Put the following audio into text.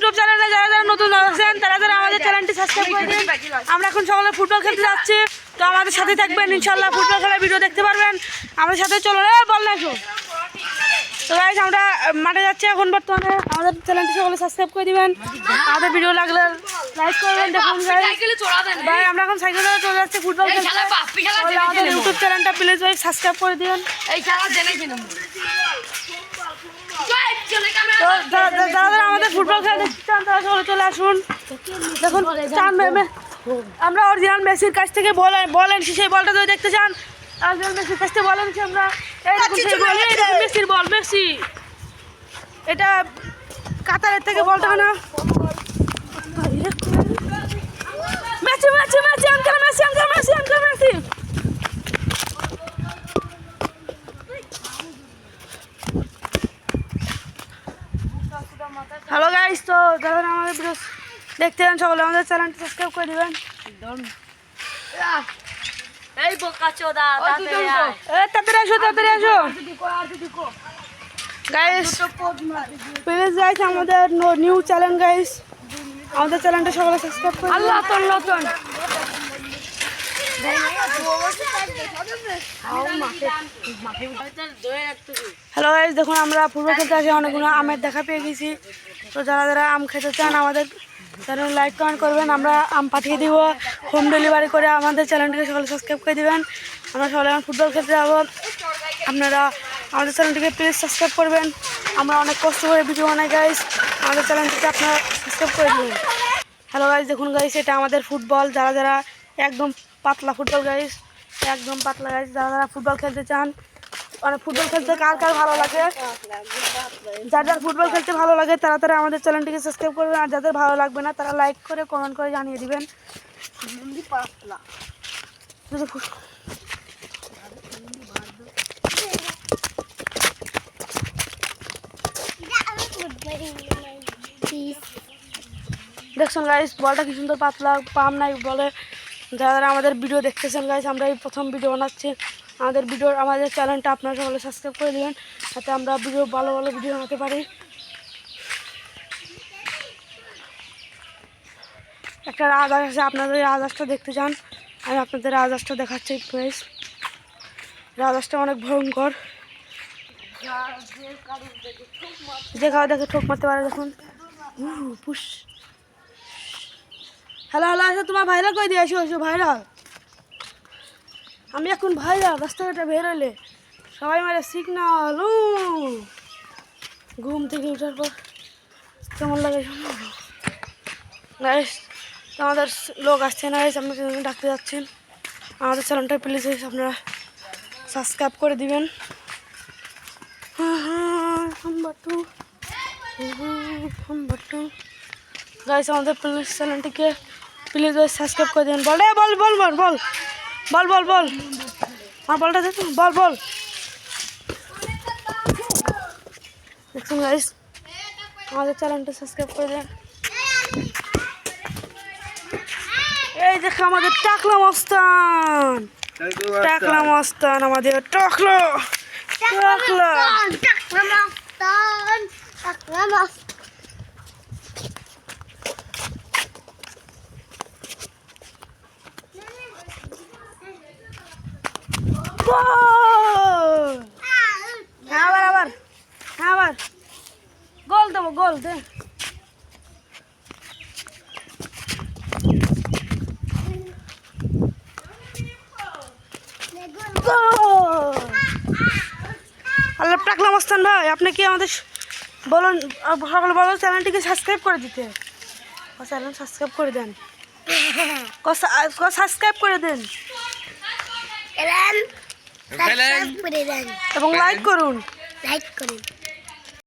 YouTube চ্যানেলে যারা যারা নতুন আছেন তারা যারা আমাদের চ্যানেলটি সাবস্ক্রাইব করে দিন। আমরা এখন সকালে ফুটবল খেলতে যাচ্ছি, তো আমাদের সাথে থাকবেন, ইনশাল্লাহ ফুটবল খেলার ভিডিও দেখতে পারবেন। আমাদের সাথে চলো বল না এসো। তো গাইস আমরা মাঠে যাচ্ছি এখন বর্তমানে। আমাদের চ্যানেলটি সকলে সাবস্ক্রাইব করে দিবেন, আমাদের ভিডিও লাগলে লাইক করবেন। দেখুন ভাই আমরা এখন সাইকেলে চলে যাচ্ছি ফুটবল খেলতে। আমাদের ইউটিউব চ্যানেলটা প্লিজ ভাই সাবস্ক্রাইব করে দিবেন। যারা যারা আমাদের ফুটবল খেলা দেখতে চান তারা সকলে চলে আসুন। দেখুন আমরা অরিজিনাল মেসির কাছ থেকে বলেন সেই বলটা যদি দেখতে চান, অরিজিনাল মেসির কাছ থেকে বলেন আমরা মেসির বল। মেসি এটা কাতারের থেকে বলটা না, Messi Messi Messi uncle Messi uncle Messi uncle Messi. Hello guys, তো যারা আমাদের ভিডিও দেখতে চান সকলে আমাদের চ্যানেলটি সাবস্ক্রাইব করে দিবেন। এই বোকাচোদা তাড়াতাড়ি আসো তাড়াতাড়ি আসো গাইস, প্লিজ গাইস আমাদের নিউ চ্যানেল গাইস, আমাদের চ্যানেলটা সকলে সাবস্ক্রাইব করে আল্লাহ তোর নতুন হ্যালো গাইস, দেখুন আমরা ফুটবল খেলতে আসি, অনেকগুলো আমের দেখা পেয়ে গেছি। তো যারা যারা আম খেতে চান আমাদের চ্যানেল লাইক কমেন্ট করবেন, আমরা আম পাঠিয়ে দিব হোম ডেলিভারি করে। আমাদের চ্যানেলটিকে সকলে সাবস্ক্রাইব করে দেবেন। আমরা সকলে ফুটবল খেলতে যাবো, আপনারা আমাদের চ্যানেলটিকে প্লিজ সাবস্ক্রাইব করবেন। আমরা অনেক কষ্ট করে ভিডিও বানাই গাইস, আমাদের চ্যানেলটিকে আপনারা সাবস্ক্রাইব করে দেবেন। হ্যালো গাইস, দেখুন গাইস এটা আমাদের ফুটবল, যারা যারা একদম পাতলা ফুটবল গাইস, একদম পাতলা গাইস। যারা যারা ফুটবল খেলতে চান, মানে ফুটবল খেলতে কার কার ভালো লাগে, যার যার ফুটবল খেলতে ভালো লাগে তারা তারা আমাদের চ্যানেলটিকে সাবস্ক্রাইব করবেন। আর যাদের ভালো লাগবে না তারা লাইক করে কমেন্ট করে জানিয়ে দিবেন। দেখছেন গাইস বলটা কি সুন্দর পাতলা, পাম নাই বলে। যারা যারা আমাদের ভিডিও দেখতেছেন গাইস, আমরা এই প্রথম ভিডিও বানাচ্ছি। আমাদের চ্যানেলটা আপনারা সকলে সাবস্ক্রাইব করে দেবেন, যাতে আমরা ভালো ভালো ভিডিও বানাতে পারি। একটা রাজহাঁস আছে, আপনাদের রাজহাঁসটা দেখতে চান, আমি আপনাদের রাজহাঁসটা দেখাচ্ছি গাইস। রাজহাঁসটা অনেক ভয়ঙ্কর, যে কাউ দেখে ঠোক মারতে পারে। দেখুন পুষ। হ্যালো হ্যালো আসো, তোমার ভাইরাল করে দিয়ে আসো ভাইরাল। আমি এখন ভাইরাল, রাস্তাঘাটে বের হলে সবাই মারে সিগনাল। ঘুম থেকে ওঠার পর কেমন লাগে গাইস, আমাদের লোক আসছে না গাইস, আপনি ডাকতে যাচ্ছেন। আমাদের চ্যানেলটা প্লিজ আপনারা সাবস্ক্রাইব করে দিবেন। গাইস আমাদের প্লিজ চ্যানেলটিকে প্লিজ সাবস্ক্রাইব করে দিবেন। বল বল বল বল বল বল বল বল আমার বলটা দেখুন, বল বল। দেখুন গাইস আমাদের চ্যানেলটা সাবস্ক্রাইব করে দেন। এই দেখো আমাদের টাকলা মস্তান, টাকলা মস্তান আমাদের টাকলা টাকলা টাকলা মস্তান, টাকলা মস্তান। আবার গোল দেবো, গোল দে। আল্লাহ টাকলা মস্তান ভাই, আপনি কি আমাদের বলুন সকলে বলো চ্যানেলটিকে সাবস্ক্রাইব করে দিতে। চ্যানেল সাবস্ক্রাইব করে দেন, সাবস্ক্রাইব করে দেন এবং লাইক করুন।